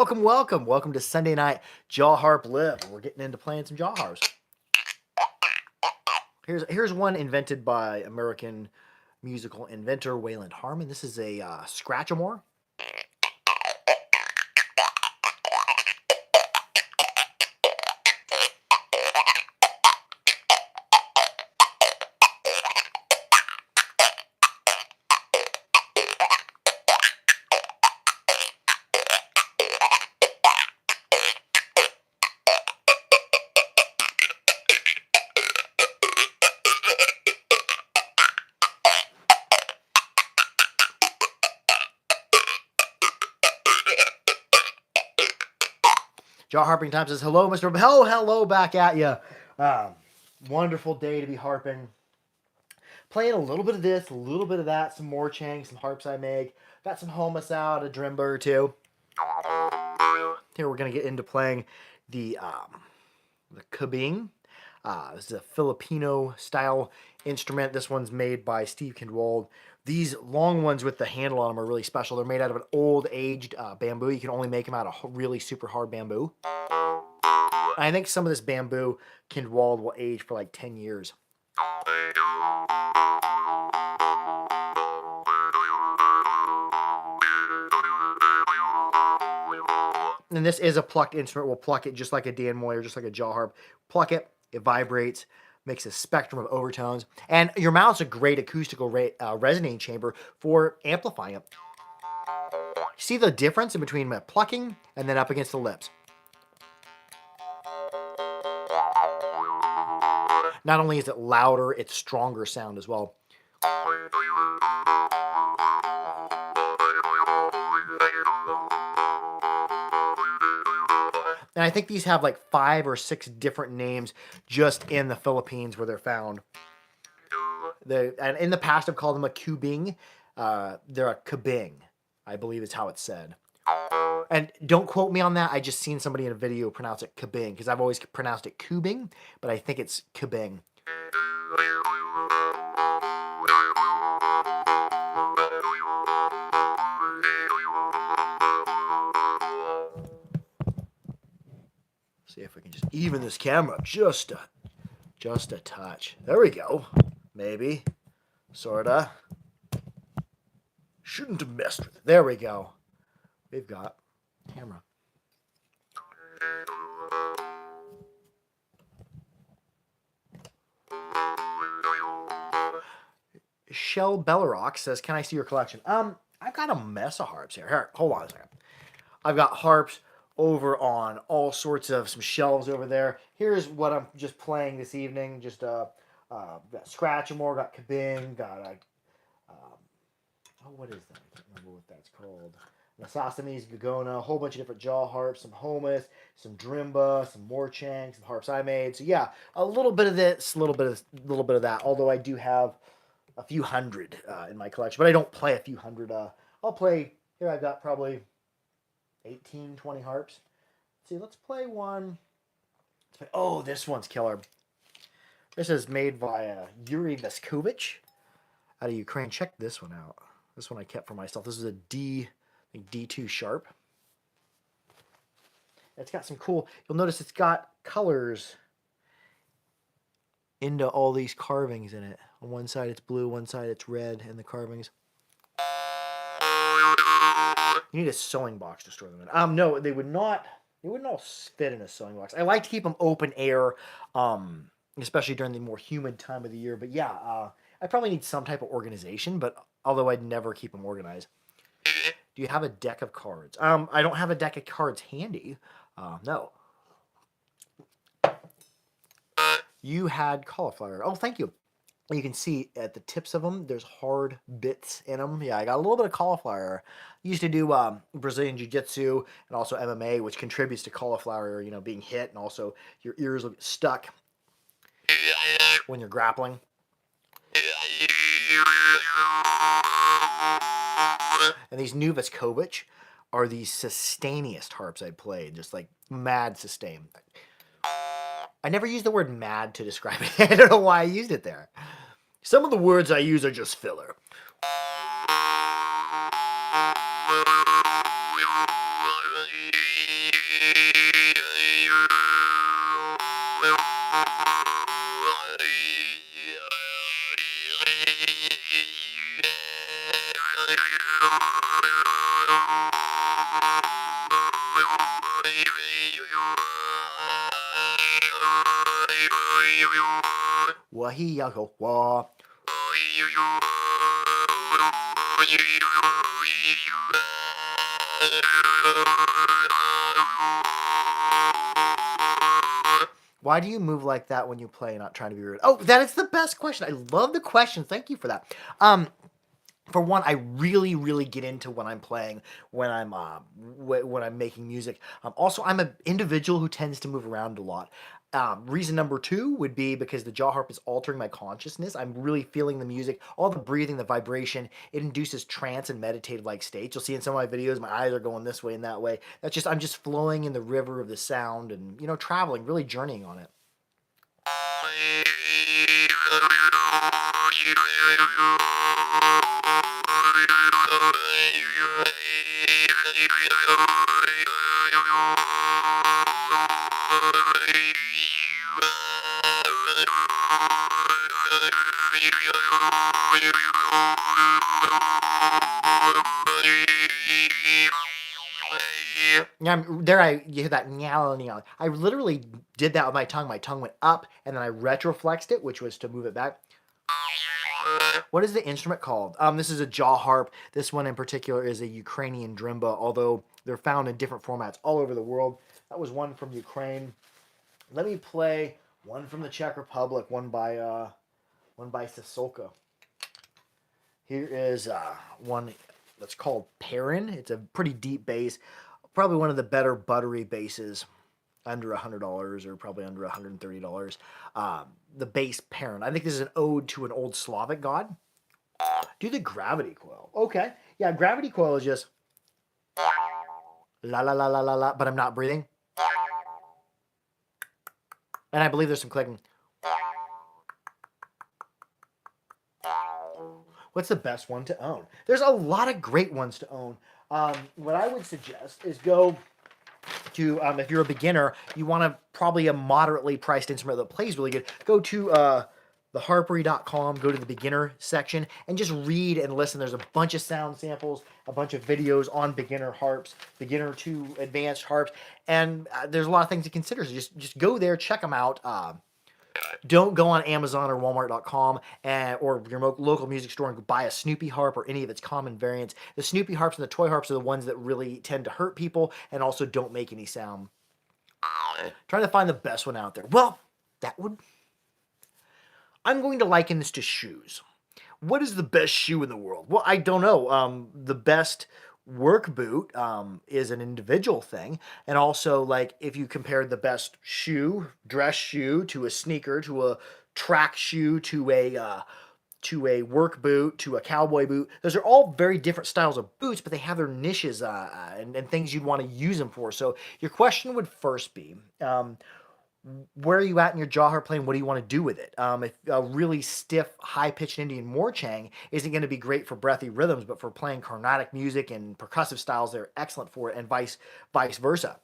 Welcome to Sunday night Jaw Harp Live. We're getting into playing some jaw harps. Here's one invented by American musical inventor Wayland Harmon. This is a Scratch-a-more. Jaw Harping Time says, hello, Mr. Hello back at you. Wonderful day to be harping. Playing a little bit of this, a little bit of that, some more chang, some harps I make. Got some homus out, a drimba or two. Here we're going to get into playing the kabing. This is a Filipino style instrument. This one's made by Steve Kindwald. These long ones with the handle on them are really special. They're made out of an old aged bamboo. You can only make them out of really super hard bamboo. I think some of this bamboo Kindwald will age for like 10 years. And this is a plucked instrument. We'll pluck it just like a Dan Moy or just like a jaw harp. Pluck it, it vibrates, makes a spectrum of overtones. And your mouth's a great acoustical resonating chamber for amplifying it. See the difference in between plucking and then up against the lips? Not only is it louder, it's stronger sound as well. And I think these have like 5 or 6 different names just in the Philippines where they're found. And in the past, I've called them a kubing. They're a kabing, I believe is how it's said. And don't quote me on that. I just seen somebody in a video pronounce it kabing because I've always pronounced it kubing, but I think it's kabing. See if we can just even this camera up just a touch. There we go. Maybe. Sorta. Shouldn't have messed with it. There we go. We've got camera. Shell Bellerock says, can I see your collection? I've got a mess of harps here. Here, hold on a second. I've got harps over on all sorts of some shelves over there. Here's what I'm just playing this evening. Just got Scratch-a-more, got kabing, got what is that? I can't remember what that's called. Nasasamis, Gagona, a whole bunch of different jaw harps, some homus, some drimba, some morchang, some harps I made. So yeah, a little bit of this, a little bit of that. Although I do have a few hundred in my collection, but I don't play a few hundred. I'll play here. I've got probably 18, 20 harps. Let's see, let's play one. Oh, this one's killer. This is made by Yuri Veskovich out of Ukraine. Check this one out. This one I kept for myself. This is a D2 sharp. It's got some cool, you'll notice it's got colors into all these carvings in it. On one side it's blue, one side it's red, and the carvings. You need a sewing box to store them in. No, they would not all fit in a sewing box. I like to keep them open air, especially during the more humid time of the year. But yeah, I probably need some type of organization, but although I'd never keep them organized. Do you have a deck of cards? I don't have a deck of cards handy. No. You had cauliflower. Oh, thank you. You can see at the tips of them, there's hard bits in them. Yeah, I got a little bit of cauliflower. I used to do Brazilian Jiu-Jitsu and also MMA, which contributes to cauliflower, being hit, and also your ears will get stuck when you're grappling. And these new Veskovich are the sustainiest harps I played, just like mad sustain. I never used the word mad to describe it. I don't know why I used it there. Some of the words I use are just filler. Wah-hee-ya-go, wah. Why do you move like that when you play? Not trying to be rude. Oh, that is the best question. I love the question. Thank you for that. For one, I really, really get into what I'm playing when when I'm making music. Also, I'm an individual who tends to move around a lot. Reason number two would be because the jaw harp is altering my consciousness. I'm really feeling the music, all the breathing, the vibration. It induces trance and meditative like states. You'll see in some of my videos, my eyes are going this way and that way. I'm just flowing in the river of the sound and traveling, really journeying on it. Yeah, you hear that meow, meow. I literally did that with my tongue. My tongue went up, and then I retroflexed it, which was to move it back. What is the instrument called? This is a jaw harp. This one in particular is a Ukrainian drimba, although they're found in different formats all over the world. That was one from Ukraine. Let me play one from the Czech Republic, one by Sasolka. Here is one that's called Perrin. It's a pretty deep bass, probably one of the better buttery basses, under $100 or probably under $130. The bass Perrin. I think this is an ode to an old Slavic god. Do the gravity coil. Okay, yeah, gravity coil is just la la la la la la, but I'm not breathing. And I believe there's some clicking. What's the best one to own? There's a lot of great ones to own. What I would suggest is go to, if you're a beginner, you want to probably a moderately priced instrument that plays really good. Go to theharpery.com, go to the beginner section, and just read and listen. There's a bunch of sound samples, a bunch of videos on beginner harps, beginner to advanced harps, and there's a lot of things to consider. So just go there, check them out. Don't go on Amazon or Walmart.com or your local music store and buy a Snoopy harp or any of its common variants. The Snoopy harps and the toy harps are the ones that really tend to hurt people and also don't make any sound. Trying to find the best one out there. Well, I'm going to liken this to shoes. What is the best shoe in the world? Well, I don't know. The best work boot is an individual thing, and also like if you compare the best dress shoe to a sneaker, to a track shoe, to a work boot, to a cowboy boot, those are all very different styles of boots, but they have their niches and things you'd want to use them for. So your question would first be, where are you at in your jaw harp playing? What do you want to do with it? If a really stiff, high-pitched Indian morchang isn't going to be great for breathy rhythms, but for playing Carnatic music and percussive styles, they're excellent for it, and vice versa.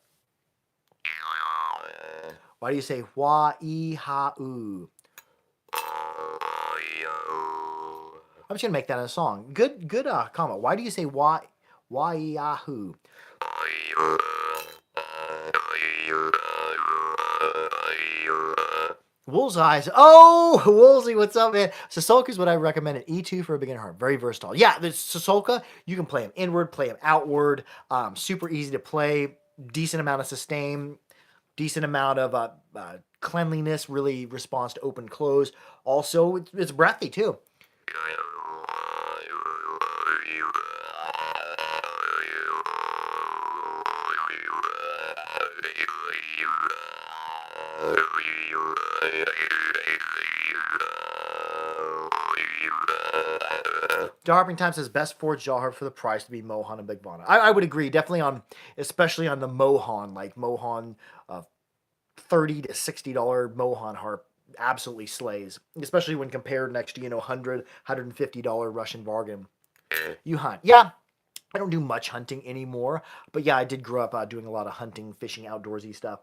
Why do you say wah-ee-ha-oo? I'm just going to make that in a song. Good comment. Why do you say wah-ee-ah-hoo? Wool's Eyes. Oh, Woolsey, what's up, man? Sasolka is what I recommend, an E2 for a beginner harp. Very versatile. Yeah, the Sasolka, you can play them inward, play them outward. Super easy to play. Decent amount of sustain. Decent amount of cleanliness. Really responds to open, close. Also, it's breathy, too. Jaw harping time says best forged jaw harp for the price to be Mohan and Big Vana. I would agree, definitely especially on the Mohan, like Mohan, $30 to $60 Mohan harp absolutely slays, especially when compared next to $100, $150 Russian bargain. You hunt, yeah. I don't do much hunting anymore, but yeah, I did grow up doing a lot of hunting, fishing, outdoorsy stuff.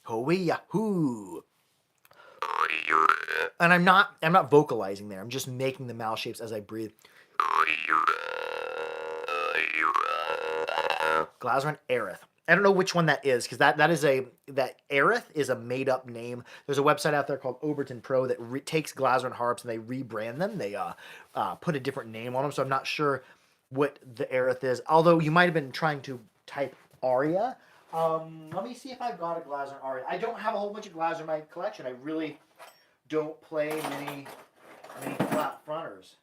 Oh yahoo! And I'm not vocalizing there. I'm just making the mouth shapes as I breathe. Glazeron Aerith. I don't know which one that is because that Aerith is a made up name. There's a website out there called Overton Pro that takes Glazeron harps and they rebrand them. They put a different name on them, so I'm not sure what the Aerith is. Although you might have been trying to type Aria. Let me see if I've got a Glazeron Aria. I don't have a whole bunch of Glazeron in my collection. I really don't play many flat fronters.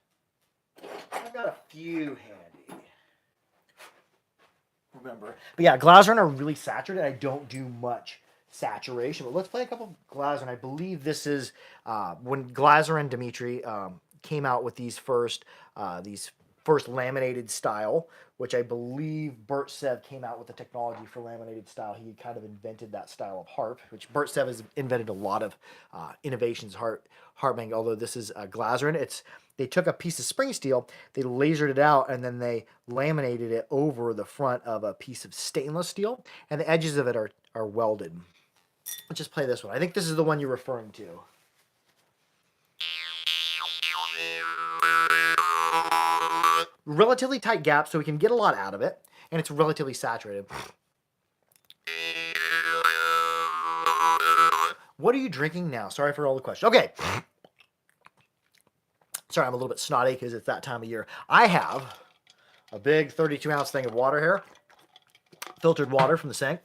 I've got a few handy. Remember. But yeah, Glazeron are really saturated. I don't do much saturation. But let's play a couple of Glazeron. I believe this is when Glazeron Dimitri came out with these first laminated style, which I believe Bert Sev came out with the technology for laminated style. He kind of invented that style of harp, which Bert Sev has invented a lot of innovations harp making. Although this is Glazeron, they took a piece of spring steel, they lasered it out, and then they laminated it over the front of a piece of stainless steel, and the edges of it are welded. Let's just play this one. I think this is the one you're referring to. Relatively tight gap, so we can get a lot out of it, and it's relatively saturated. What are you drinking now? Sorry for all the questions. Okay. Sorry, I'm a little bit snotty because it's that time of year. I have a big 32-ounce thing of water here, filtered water from the sink,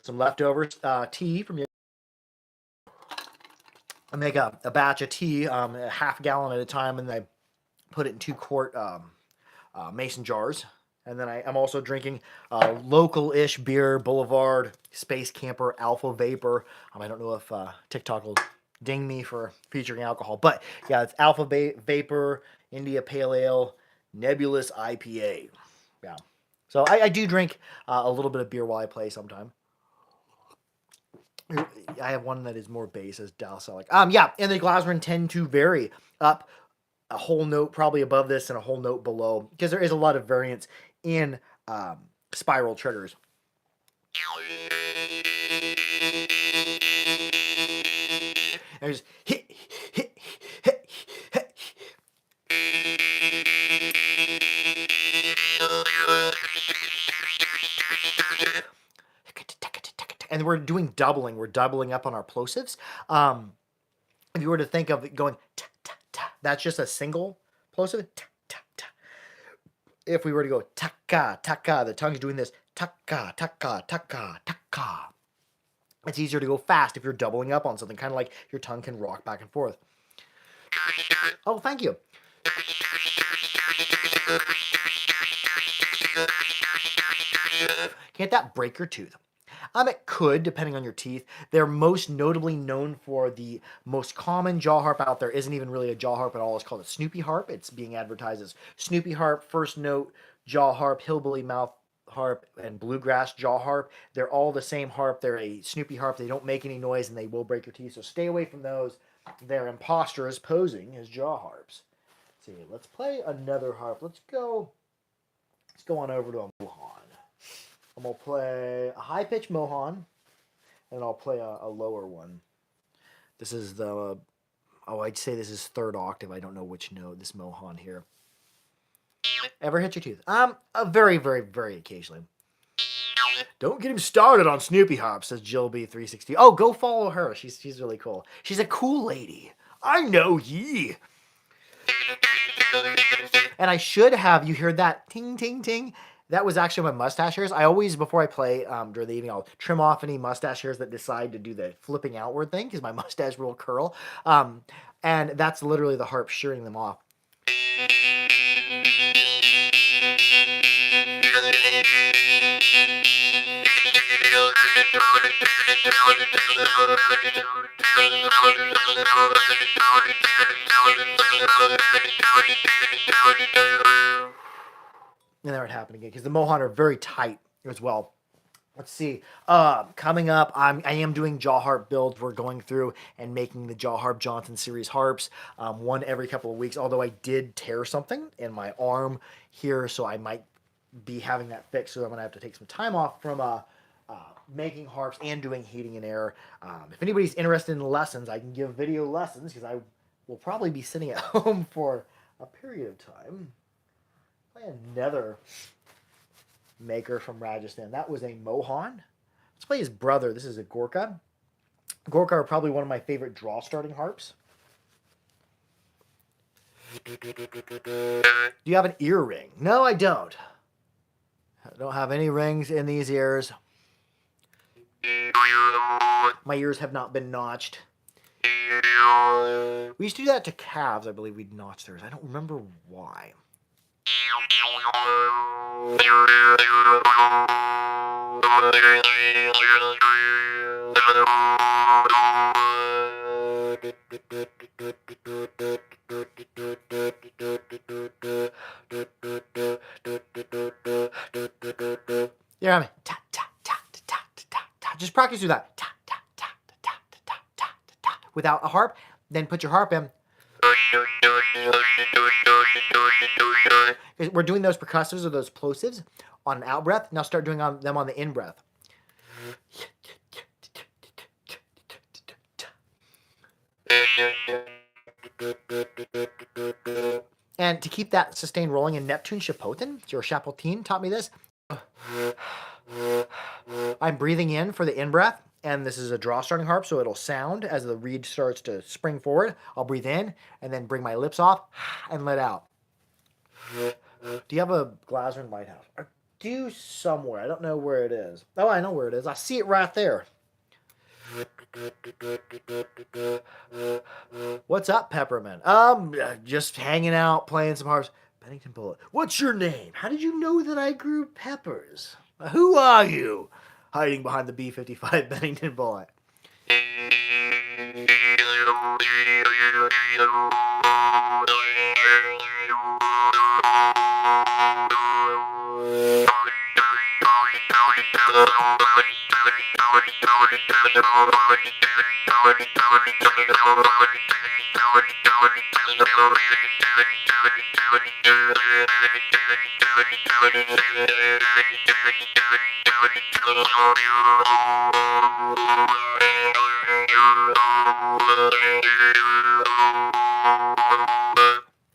some leftover tea from your. I make a batch of tea, a half gallon at a time, and I put it in 2-quart mason jars. And then I'm also drinking local-ish beer, Boulevard, Space Camper, Alpha Vapor. I don't know if TikTok will ding me for featuring alcohol. But yeah, it's Alpha Vapor, India Pale Ale, Nebulous IPA. Yeah. So I do drink a little bit of beer while I play sometime. I have one that is more bass as Dallas like. Yeah, and the Glazeron tend to vary up a whole note probably above this and a whole note below because there is a lot of variance in spiral triggers. There's hit, hit, hit, hit. And we're doing doubling. We're doubling up on our plosives. If you were to think of it going, that's just a single plosive. If we were to go taka, taka, the tongue's doing this taka, taka, taka, taka. It's easier to go fast if you're doubling up on something, kind of like your tongue can rock back and forth. Oh, thank you. Can't that break your tooth? It could, depending on your teeth. They're most notably known for the most common jaw harp out there. Isn't even really a jaw harp at all. It's called a Snoopy harp. It's being advertised as Snoopy harp, first note jaw harp, hillbilly mouth harp, and bluegrass jaw harp. They're all the same harp. They're a Snoopy harp. They don't make any noise and they will break your teeth. So stay away from those. They're imposters posing as jaw harps. Let's see, let's play another harp. Let's go on over to a Mohan. I'm going to play a high-pitched Mohan, and I'll play a lower one. This is the, I'd say this is third octave. I don't know which note, this Mohan here. Ever hit your tooth? Very, very, very occasionally. Don't get him started on Snoopy Hop, says Jill B360. Oh, go follow her. She's really cool. She's a cool lady. I know ye. And I should have, you heard that ting, ting, ting? That was actually my mustache hairs. I always, before I play during the evening, I'll trim off any mustache hairs that decide to do the flipping outward thing because my mustache will curl. And that's literally the harp shearing them off. And there it happened again because the Mohan are very tight as well. Let's see. Coming up, I am doing jaw harp builds. We're going through and making the jaw harp Johnson series harps, one every couple of weeks. Although I did tear something in my arm here, so I might be having that fixed. So I'm gonna have to take some time off from making harps and doing heating and air. If anybody's interested in lessons, I can give video lessons because I will probably be sitting at home for a period of time. Play another maker from Rajasthan. That was a Mohan. Let's play his brother. This is a Gorka. Gorka are probably one of my favorite draw starting harps. Do you have an ear ring? No, I don't. I don't have any rings in these ears. My ears have not been notched. We used to do that to calves. I believe we'd notch theirs. I don't remember why. Yeah, I mean, ta ta ta ta ta ta ta. Just practice through that. Ta ta ta ta ta ta ta ta. Without a harp, then put your harp in. We're doing those percussives or those plosives on an out breath. Now start doing them on the in breath. And to keep that sustain rolling in Neptune Chapotin, your Chapotine taught me this. I'm breathing in for the in breath, and this is a draw starting harp, so it'll sound as the reed starts to spring forward. I'll breathe in and then bring my lips off and let out. Do you have a Glasgow lighthouse? I do somewhere. I don't know where it is. Oh, I know where it is. I see it right there. What's up, Peppermint? Just hanging out, playing some harps. Bennington Bullet. What's your name? How did you know that I grew peppers? Who are you? Hiding behind the B-55 Bennington Bullet.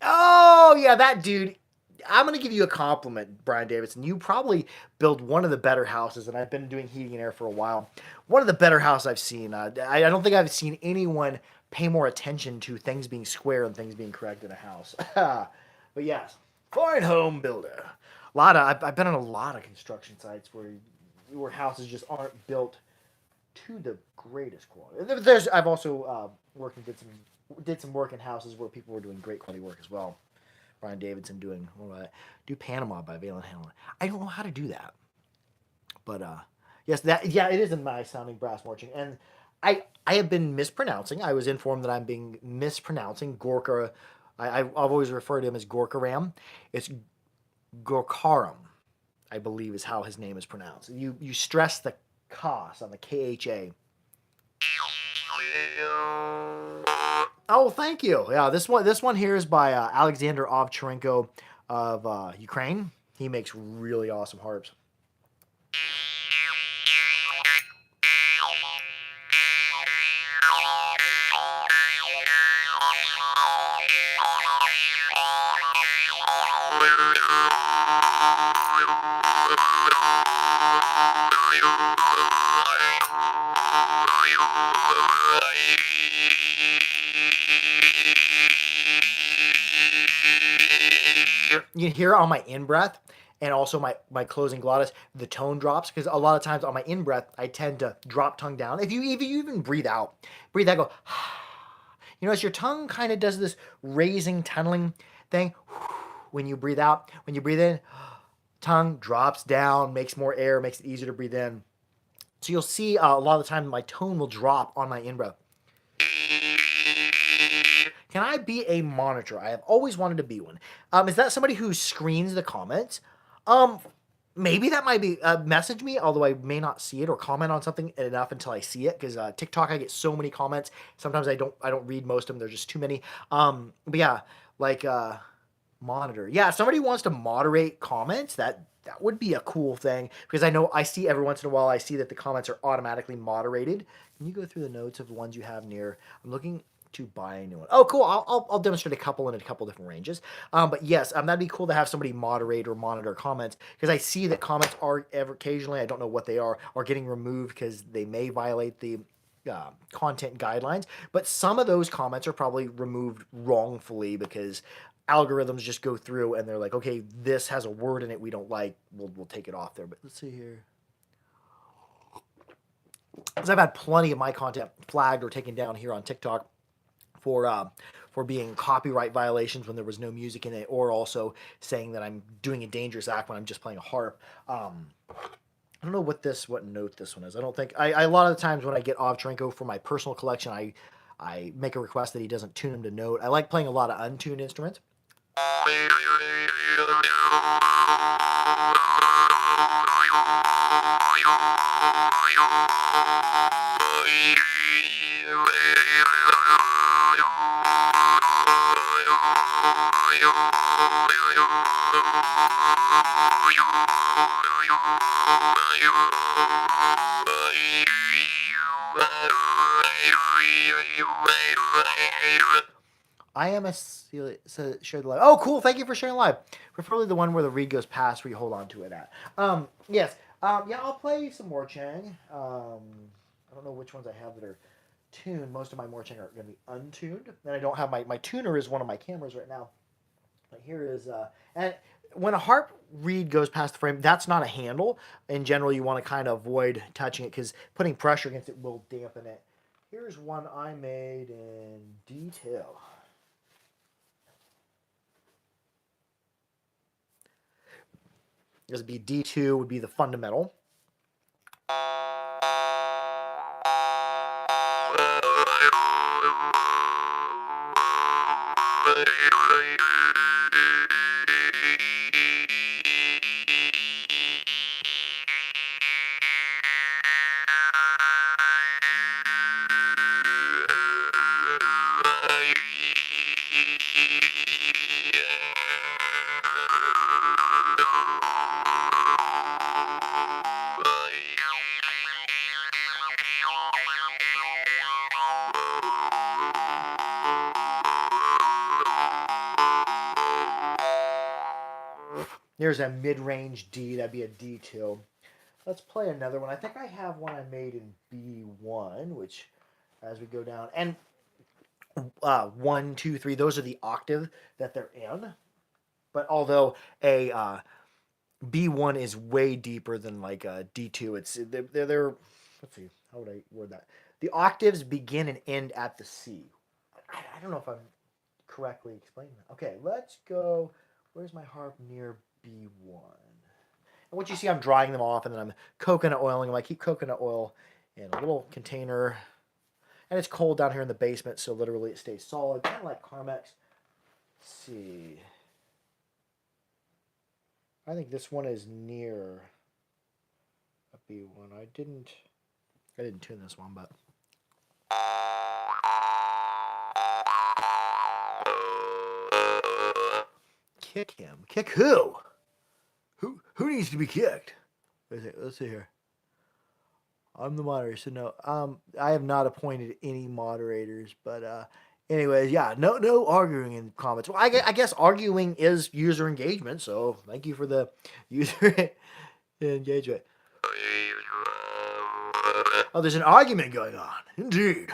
Oh, yeah, that dude. I'm going to give you a compliment, Brian Davidson. You probably build one of the better houses, and I've been doing heating and air for a while. One of the better houses I've seen. I don't think I've seen anyone pay more attention to things being square and things being correct in a house. But yes, fine home builder. I've been on a lot of construction sites where houses just aren't built to the greatest quality. I've also worked and did some work in houses where people were doing great quality work as well. Brian Davidson doing do Panama by Valen Hamlin. I don't know how to do that, but yes, it is a nice sounding brass marching, and I have been mispronouncing. I was informed that I'm being mispronouncing Gorka. I've always referred to him as Gorka Ram. It's Gorkaram, I believe, is how his name is pronounced. You stress the Kos on the KHA. Oh, thank you. Yeah, this one here is by Alexander Ovcharenko of Ukraine. He makes really awesome harps. You can hear on my in-breath and also my closing glottis, the tone drops, because a lot of times on my in-breath, I tend to drop tongue down. If you even breathe out, go, you notice your tongue kind of does this raising, tunneling thing when you breathe out. When you breathe in, tongue drops down, makes more air, makes it easier to breathe in. So you'll see a lot of the time my tone will drop on my in-breath. Can I be a monitor? I have always wanted to be one. Is that somebody who screens the comments? maybe that might be message me, although I may not see it or comment on something enough until I see it because TikTok I get so many comments. Sometimes I don't read most of them. There's just too many. But yeah, like monitor. Yeah, if somebody wants to moderate comments, that would be a cool thing because I know I see every once in a while I see that the comments are automatically moderated. Can you go through the notes of the ones you have near? I'm looking to buy a new one. Oh, cool. I'll demonstrate a couple in a couple different ranges. But yes, that'd be cool to have somebody moderate or monitor comments because I see that comments are ever occasionally, I don't know what they are getting removed because they may violate the content guidelines. But some of those comments are probably removed wrongfully because algorithms just go through and they're like, okay, this has a word in it we don't like. We'll take it off there. But let's see here. Because I've had plenty of my content flagged or taken down here on TikTok for being copyright violations when there was no music in it, or also saying that I'm doing a dangerous act when I'm just playing a harp. I don't know what note this one is. I don't think I a lot of the times when I get Ovtrenko for my personal collection, I make a request that he doesn't tune them to note. I like playing a lot of untuned instruments. I am a share the live. Oh, cool! Thank you for sharing live. Preferably the one where the reed goes past, where you hold on to it at. Yes. Yeah, I'll play some more Chang. I don't know which ones I have that are tuned. Most of my more Chang are going to be untuned, and I don't have my tuner is one of my cameras right now. But here is and when a harp reed goes past the frame, that's not a handle. In general, you want to kind of avoid touching it because putting pressure against it will dampen it. Here's one I made in detail. This would be D2 would be the fundamental. There's a mid-range D. That'd be a D2. Let's play another one. I think I have one I made in B1, which as we go down, and 1, 2, 3, those are the octave that they're in. But although a B1 is way deeper than like a D2, they're let's see, how would I word that? The octaves begin and end at the C. I don't know if I'm correctly explaining that. Okay, let's go. Where's my harp near B1? And what you see, I'm drying them off, and then I'm coconut oiling them. I keep coconut oil in a little container, and it's cold down here in the basement, so literally it stays solid, kind of like Carmex. Let's see. I think this one is near a B1. I didn't tune this one, but kick him. Kick who? Who needs to be kicked? Let's see here. I'm the moderator, so no. I have not appointed any moderators, but anyways, yeah, no arguing in comments. Well, I guess arguing is user engagement, so thank you for the user engagement. Oh, there's an argument going on. Indeed.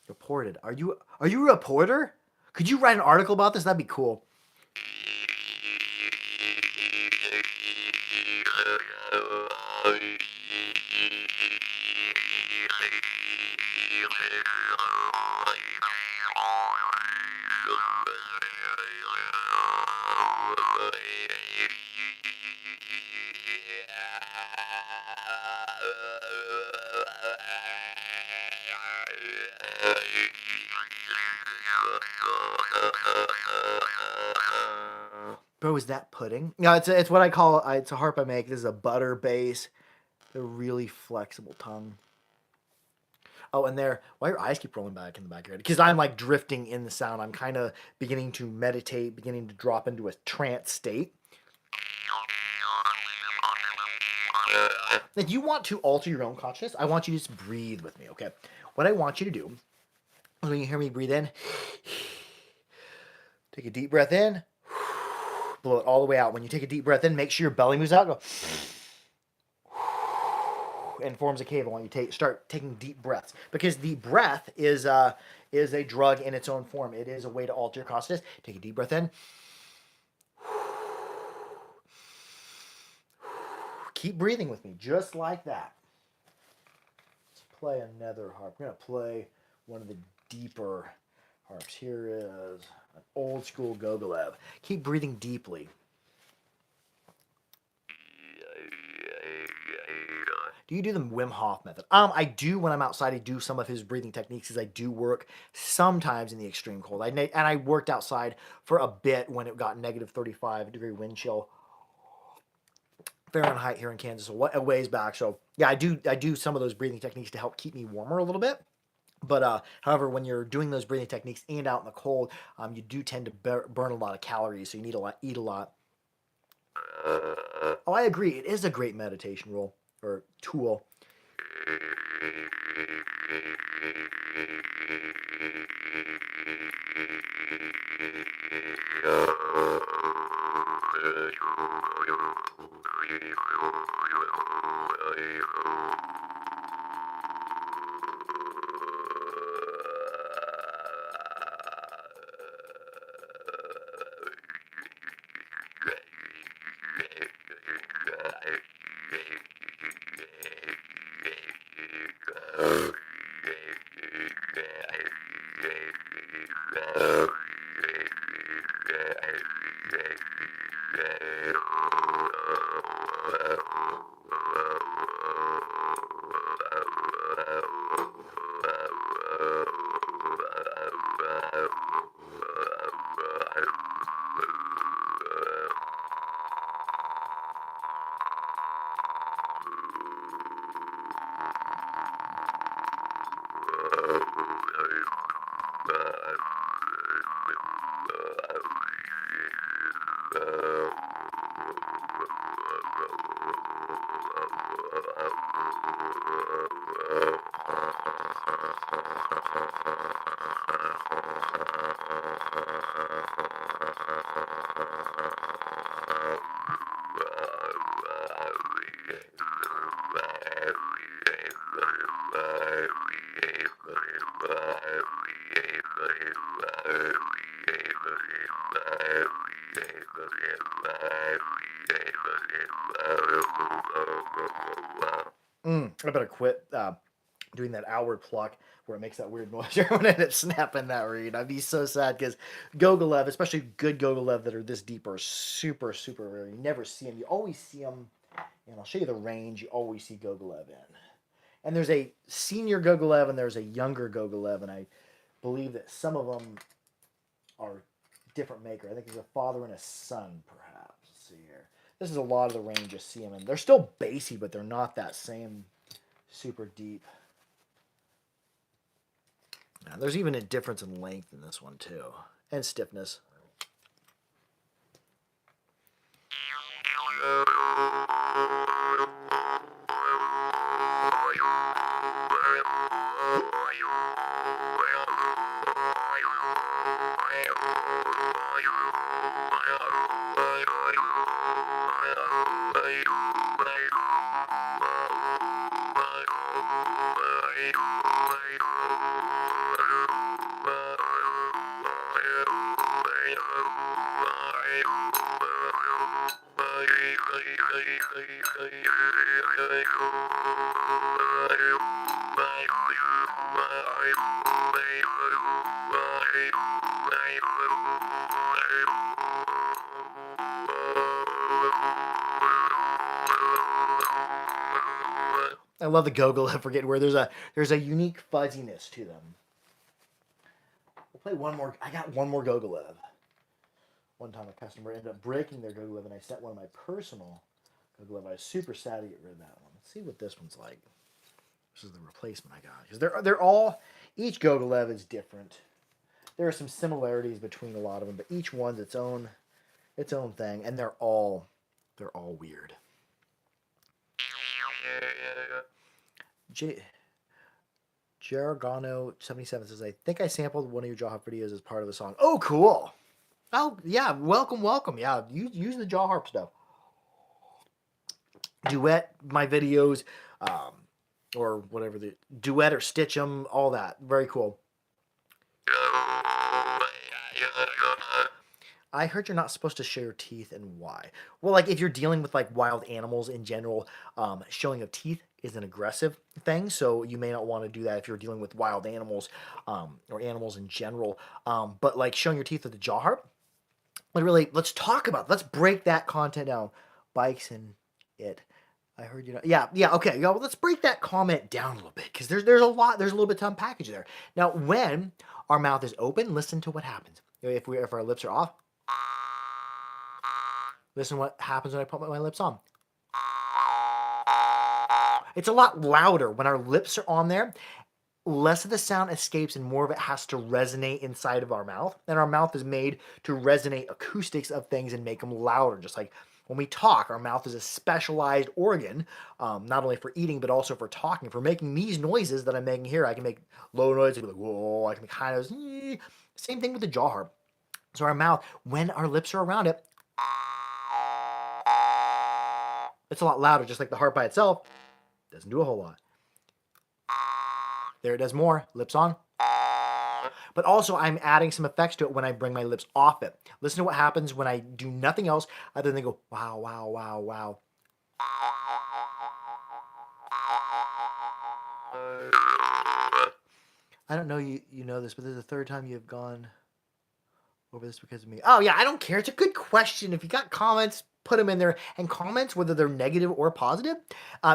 Reported. Are you a reporter? Could you write an article about this? That'd be cool. Bro, is that pudding? No, it's what I call it's a harp I make. This is a butter base. A really flexible tongue. Oh, and there, why your eyes keep rolling back in the back of your head? Because I'm like drifting in the sound. I'm kind of beginning to meditate, beginning to drop into a trance state. If you want to alter your own consciousness, I want you to just breathe with me, okay? What I want you to do is when you hear me breathe in, take a deep breath in, blow it all the way out. When you take a deep breath in, make sure your belly moves out. Go and forms a cave. I want you to start taking deep breaths because the breath is a drug in its own form. It is a way to alter your consciousness. Take a deep breath in. Keep breathing with me, just like that. Let's play another harp. I'm going to play one of the deeper harps. Here is an old school Gogolev. Keep breathing deeply. Do you do the Wim Hof method? I do when I'm outside. I do some of his breathing techniques because I do work sometimes in the extreme cold. I worked outside for a bit when it got negative 35-degree wind chill Fahrenheit here in Kansas a ways back. So yeah, I do some of those breathing techniques to help keep me warmer a little bit. But however, when you're doing those breathing techniques and out in the cold, you do tend to burn a lot of calories. So you need to eat a lot. Oh, I agree. It is a great meditation rule or tool. I better quit doing that outward pluck where it makes that weird noise when it's snapping that reed. I'd be so sad because Gogolev, especially good Gogolev that are this deep, are super, super rare. You never see them. You always see them, and I'll show you the range. You always see Gogolev in. And there's a senior Gogolev and there's a younger Gogolev, and I believe that some of them are different maker. I think there's a father and a son, perhaps. Let's see here. This is a lot of the range you see them in. They're still bassy, but they're not that same super deep. Now, there's even a difference in length in this one too, and stiffness. love the Gogolith for getting where there's a unique fuzziness to them. We'll play one more. I got one more Gogolith. One time a customer ended up breaking their Gogolith, and I sent one of my personal Gogolith. I was super sad to get rid of that one. Let's see what this one's like. This is the replacement I got, because they're all, each Gogolith is different. There are some similarities between a lot of them, but each one's its own thing, and they're all weird. Jargano77 says, I think I sampled one of your Jaw Harp videos as part of the song. Oh, cool. Oh, yeah. Welcome. Yeah, use the Jaw Harp stuff. Duet my videos, or whatever, the duet or stitch them, all that. Very cool. I heard you're not supposed to show your teeth, and why? Well, like if you're dealing with like wild animals in general, showing of teeth is an aggressive thing, so you may not want to do that if you're dealing with wild animals, or animals in general. But like showing your teeth with the Jaw Harp, literally, let's talk about it. Let's break that content down. Bikes and it. I heard you know. Yeah, okay. Well, let's break that comment down a little bit, because there's a little bit to unpackage there. Now, when our mouth is open, listen to what happens. If our lips are off, listen what happens when I put my lips on. It's a lot louder when our lips are on there. Less of the sound escapes and more of it has to resonate inside of our mouth. And our mouth is made to resonate acoustics of things and make them louder. Just like when we talk, our mouth is a specialized organ, not only for eating, but also for talking. For making these noises that I'm making here, I can make low noises, like, whoa, I can make high noises. Same thing with the Jaw Harp. So our mouth, when our lips are around it, it's a lot louder, just like the harp by itself. Doesn't do a whole lot. There it does more. Lips on. But also, I'm adding some effects to it when I bring my lips off it. Listen to what happens when I do nothing else other than go, wow, wow, wow, wow. I don't know you know this, but this is the third time you've gone over this because of me. Oh, yeah, I don't care. It's a good question. If you got comments, put them in there. And comments, whether they're negative or positive,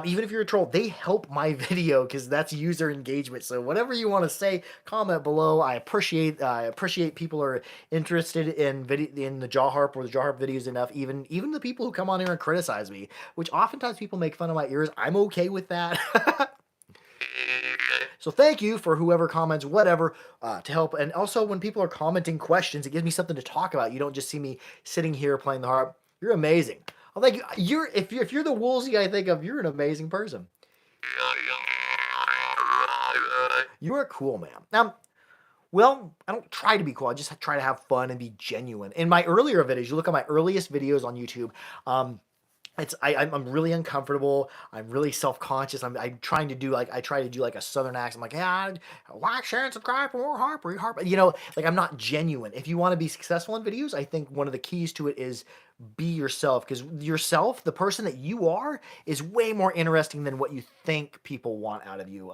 even if you're a troll, they help my video because that's user engagement. So whatever you want to say, comment below. I appreciate people are interested in the Jaw Harp or the Jaw Harp videos enough. Even the people who come on here and criticize me, which oftentimes people make fun of my ears. I'm okay with that. So thank you for whoever comments, whatever, to help. And also when people are commenting questions, it gives me something to talk about. You don't just see me sitting here playing the harp. You're amazing. I think if you're the Woolsey I think of, you're an amazing person. You are cool, man. Now, well, I don't try to be cool. I just try to have fun and be genuine. In my earlier videos, you look at my earliest videos on YouTube, I'm really uncomfortable. I'm really self-conscious. I'm trying to do like a southern accent. I'm like, yeah, like, share, and subscribe for more harp. You know, like I'm not genuine. If you want to be successful in videos, I think one of the keys to it is be yourself, because yourself, the person that you are, is way more interesting than what you think people want out of you.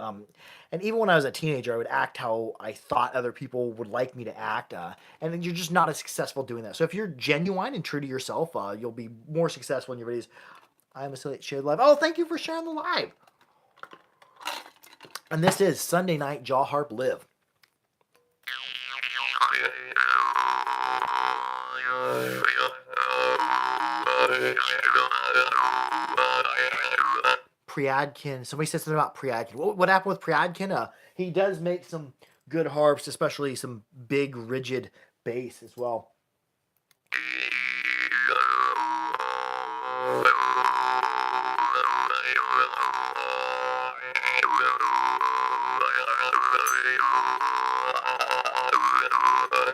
And even when I was a teenager, I would act how I thought other people would like me to act, and then you're just not as successful doing that. So if you're genuine and true to yourself, you'll be more successful in your videos. I'm a shared live. Oh, thank you for sharing the live. And this is Sunday Night Jaw Harp Live. Priadkin. Somebody said something about Priadkin. What happened with Priadkin? He does make some good harps, especially some big, rigid bass as well.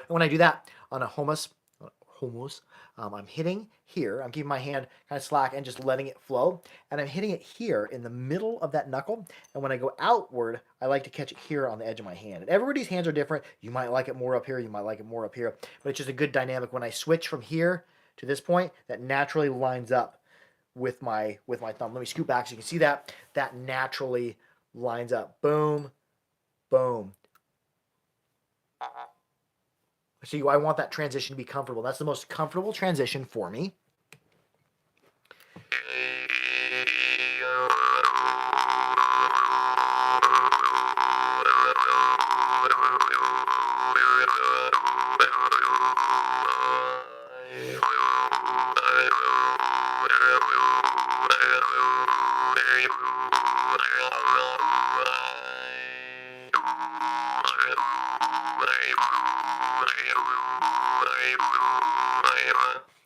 And when I do that on a homos, I'm hitting here. I'm keeping my hand kind of slack and just letting it flow. And I'm hitting it here in the middle of that knuckle. And when I go outward, I like to catch it here on the edge of my hand. And everybody's hands are different. You might like it more up here. You might like it more up here. But it's just a good dynamic. When I switch from here to this point, that naturally lines up with my thumb. Let me scoot back so you can see that. That naturally lines up. Boom, boom. So I want that transition to be comfortable. That's the most comfortable transition for me.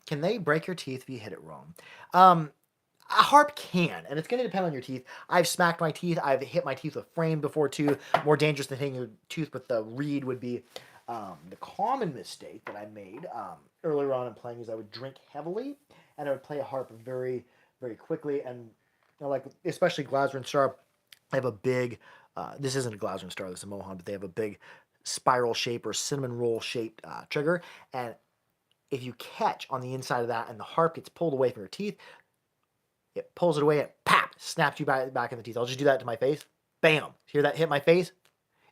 Can they break your teeth if you hit it wrong? A harp can, and it's going to depend on your teeth. I've smacked my teeth. I've hit my teeth with frame before too. More dangerous than hitting your tooth with the reed would be the common mistake that I made earlier on in playing is I would drink heavily and I would play a harp very, very quickly. And like especially Glasgow Star, they have a big. This isn't a Glasgow Star. This is a Mohan, but they have a big spiral shape or cinnamon roll shaped trigger. And if you catch on the inside of that and the harp gets pulled away from your teeth, it pulls it away and pap, snaps you back in the teeth. I'll just do that to my face. Bam. Hear that hit my face?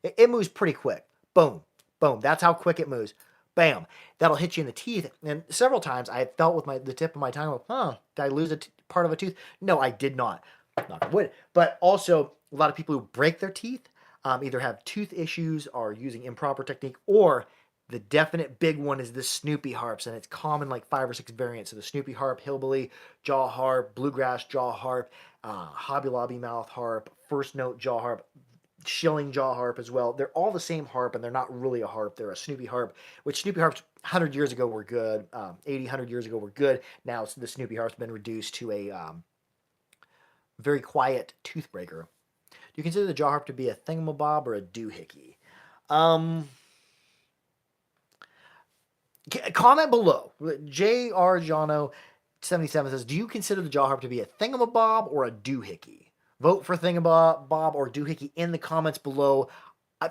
It moves pretty quick. Boom. Boom. That's how quick it moves. Bam. That'll hit you in the teeth. And several times I felt with the tip of my tongue, did I lose part of a tooth? No, I did not. Knock on wood. But also, a lot of people who break their teeth either have tooth issues or using improper technique, or the definite big one is the Snoopy harps, and it's common like 5 or 6 variants. So the Snoopy harp, hillbilly jaw harp, bluegrass jaw harp, Hobby Lobby mouth harp, first note jaw harp, shilling jaw harp as well. They're all the same harp, and they're not really a harp. They're a Snoopy harp, which Snoopy harps 100 years ago were good. 80, 100 years ago were good. Now the Snoopy harp's been reduced to a very quiet tooth breaker. Do you consider the jaw harp to be a thingamabob or a doohickey? Comment below. J.R. Jono 77 says, do you consider the jaw harp to be a thingamabob or a doohickey? Vote for thingamabob or doohickey in the comments below.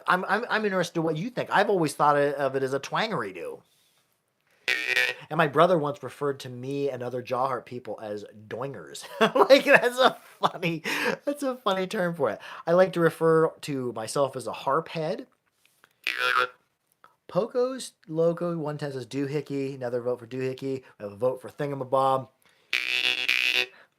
I'm interested in what you think. I've always thought of it as a twangery-doo. And my brother once referred to me and other jaw harp people as doingers. Like that's a funny term for it. I like to refer to myself as a harp head. Poco's Loco 110 says doohickey. Another vote for doohickey. We have a vote for thingamabob.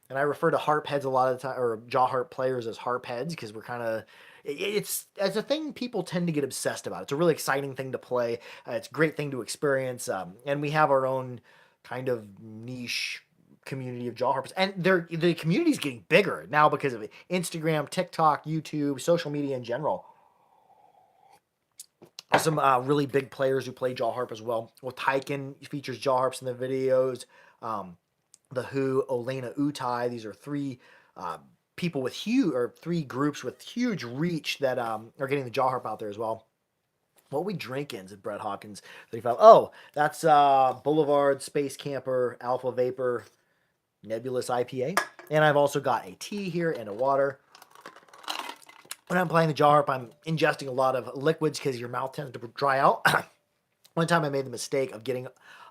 And I refer to harp heads a lot of the time, or jaw harp players as harp heads, because we're kind of, it's a thing people tend to get obsessed about. It's a really exciting thing to play. It's a great thing to experience. And we have our own kind of niche community of jaw harpers. And the community's getting bigger now because of Instagram, TikTok, YouTube, social media in general. Some really big players who play jaw harp as well. Well, Tyken features jaw harps in the videos. The Who, Olena Utai. These are 3 people with three groups with huge reach that are getting the jaw harp out there as well. What we drinking? Said Brett Hawkins 35. Oh, that's Boulevard Space Camper Alpha Vapor Nebulous IPA. And I've also got a tea here and a water. When I'm playing the jaw harp, I'm ingesting a lot of liquids because your mouth tends to dry out. One time I made the mistake of getting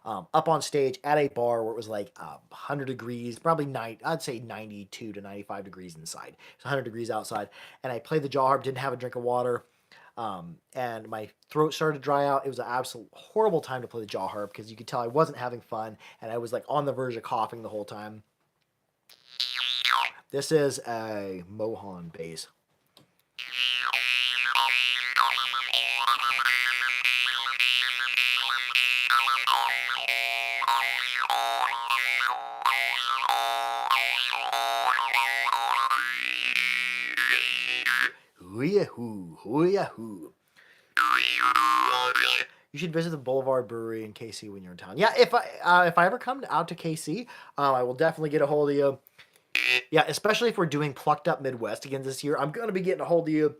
up on stage at a bar where it was like 100 degrees, probably I'd say 92 to 95 degrees inside. It's 100 degrees outside. And I played the jaw harp, didn't have a drink of water, and my throat started to dry out. It was an absolute horrible time to play the jaw harp because you could tell I wasn't having fun, and I was like on the verge of coughing the whole time. This is a Mohan bass. Hoo-yahoo, hoo-yahoo. You should visit the Boulevard Brewery in KC when you're in town. Yeah, if I ever come out to KC, I will definitely get a hold of you. Yeah, especially if we're doing Plucked Up Midwest again this year. I'm going to be getting a hold of you.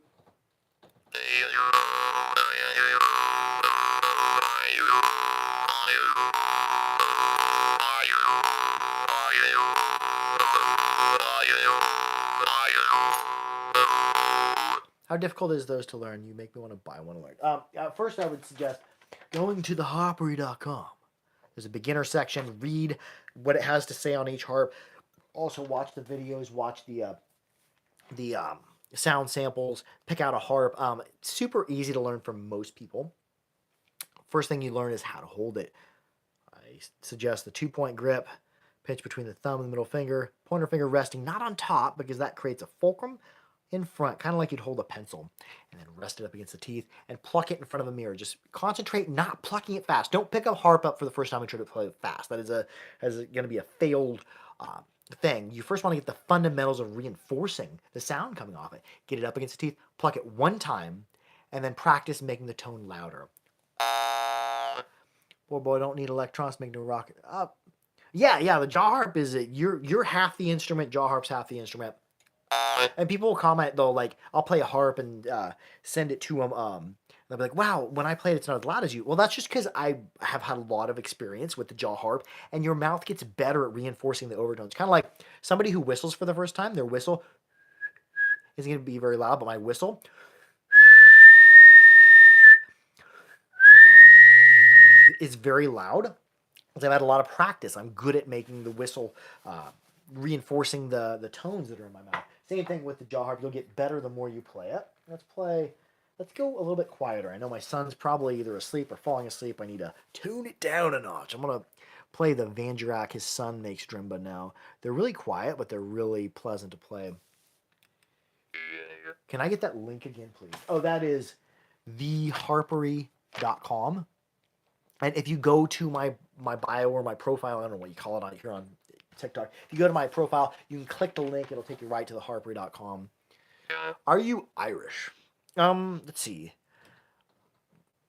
How difficult is those to learn? You make me want to buy one to learn. First, I would suggest going to theharpery.com. There's a beginner section. Read what it has to say on each harp. Also, watch the videos. Watch the sound samples. Pick out a harp. It's super easy to learn for most people. First thing you learn is how to hold it. I suggest the 2-point grip. Pinch between the thumb and the middle finger. Pointer finger resting not on top because that creates a fulcrum in front, kind of like you'd hold a pencil, and then rest it up against the teeth and pluck it in front of a mirror. Just concentrate, not plucking it fast. Don't pick a harp up for the first time and try to play it fast. That is going to be a failed thing. You first want to get the fundamentals of reinforcing the sound coming off it. Get it up against the teeth, pluck it one time, and then practice making the tone louder. Poor boy don't need electrons to make no rocket. Yeah. The jaw harp is it. You're half the instrument. Jaw harp's half the instrument. And people will comment though, like I'll play a harp and send it to them. They'll be like, "Wow, when I play it, it's not as loud as you." Well, that's just because I have had a lot of experience with the jaw harp, and your mouth gets better at reinforcing the overtones. Kind of like somebody who whistles for the first time. Their whistle isn't going to be very loud, but my whistle is very loud because I've had a lot of practice. I'm good at making the whistle, reinforcing the tones that are in my mouth. Same thing with the jaw harp. You'll get better the more you play it. Let's play. Let's go a little bit quieter. I know my son's probably either asleep or falling asleep. I need to tune it down a notch. I'm gonna play the Vangerak his son makes drimba now. They're really quiet, but they're really pleasant to play. Can I get that link again, please? Oh, that is theharpery.com. And if you go to my bio or my profile, I don't know what you call it on here on TikTok. If you go to my profile, you can click the link. It'll take you right to theharpery.com. Are you Irish? Let's see.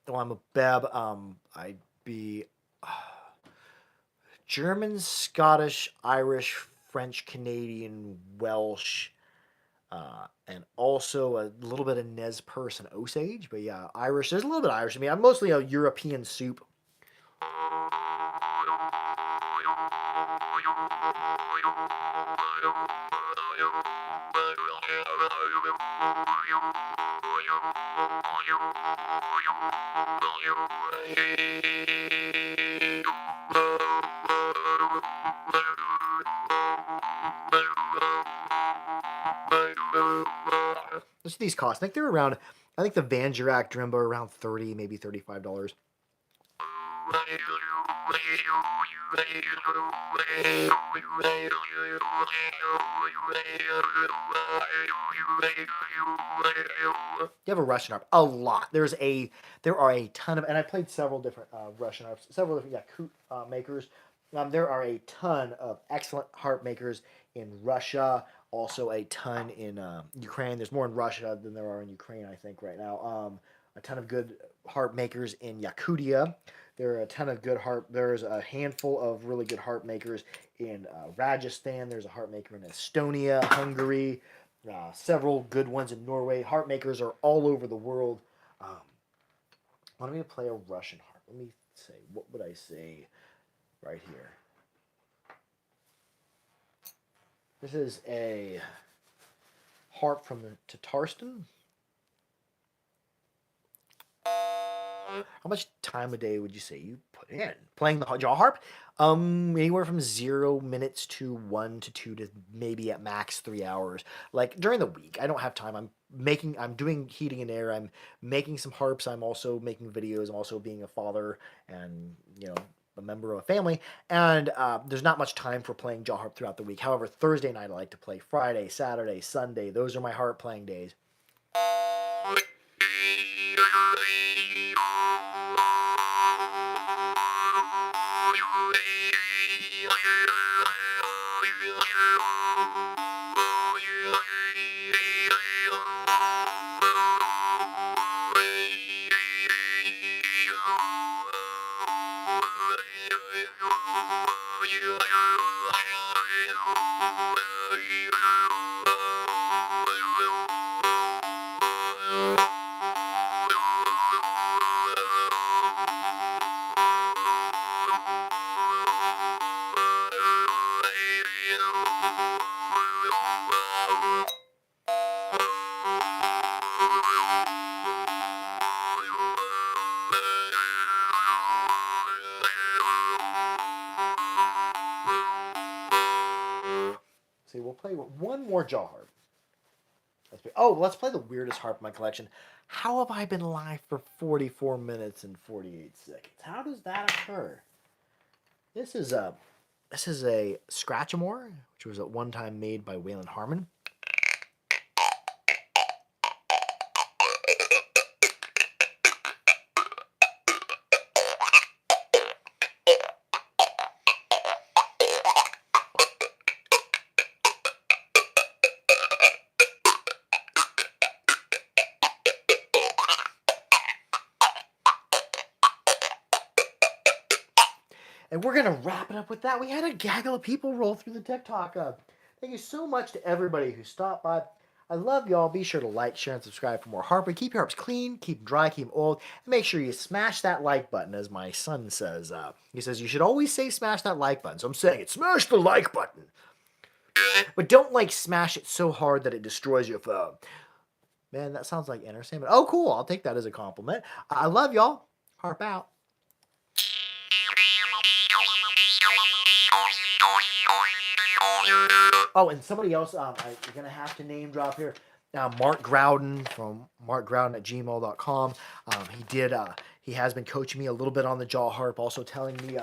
Well, I'm a Beb. I'd be German, Scottish, Irish, French, Canadian, Welsh, and also a little bit of Nez Perce and Osage. But yeah, Irish. There's a little bit of Irish in me. I'm mostly a European soup. What's these cost? I think they're around. I think the Vangerak Drimba are around $30, maybe $35. You have a Russian harp? A lot. There are a ton of, and I played several different Russian harps, several different Yakut makers. There are a ton of excellent harp makers in Russia. Also, a ton in Ukraine. There's more in Russia than there are in Ukraine, I think, right now. A ton of good harp makers in Yakutia. There are a ton of good harp. There's a handful of really good harp makers in Rajasthan. There's a harp maker in Estonia, Hungary. Several good ones in Norway. Harp makers are all over the world. Want me to play a Russian harp? Let me say, what would I say right here? This is a harp from the Tatarstan. How much time a day would you say you put in playing the jaw harp? Anywhere from 0 minutes to 1 to 2 to maybe at max 3 hours. Like during the week, I don't have time. I'm doing heating and air. I'm making some harps. I'm also making videos. I'm also being a father and a member of a family. And there's not much time for playing jaw harp throughout the week. However, Thursday night I like to play. Friday, Saturday, Sunday. Those are my harp playing days. See, we'll play one more jaw harp. Let's play the weirdest harp in my collection. How have I been live for 44 minutes and 48 seconds? How does that occur? This is a Scratchamore, which was at one time made by Waylon Harmon. And we're going to wrap it up with that. We had a gaggle of people roll through the TikTok. Thank you so much to everybody who stopped by. I love y'all. Be sure to like, share, and subscribe for more Harp. Keep your harps clean, keep them dry, keep them old, and make sure you smash that like button, as my son says. He says you should always say smash that like button. So I'm saying it. Smash the like button. But don't like smash it so hard that it destroys your phone. Man, that sounds like entertainment. Oh, cool. I'll take that as a compliment. I love y'all. Harp out. Oh, and somebody else, I'm going to have to name drop here. Mark Growden from markgrowden@gmail.com. He has been coaching me a little bit on the jaw harp, also telling me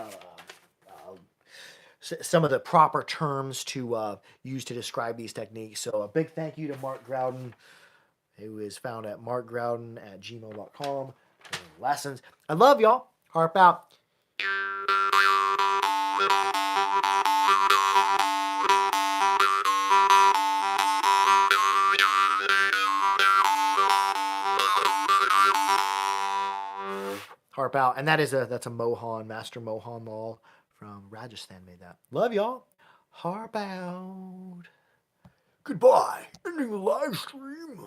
some of the proper terms to use to describe these techniques. So a big thank you to Mark Growden, who is found at markgrowden@gmail.com for lessons. I love y'all. Harp out. Harp out. And that's a Mohan, Master Mohan Lal from Rajasthan made that. Love y'all. Harp out. Goodbye. Ending the live stream.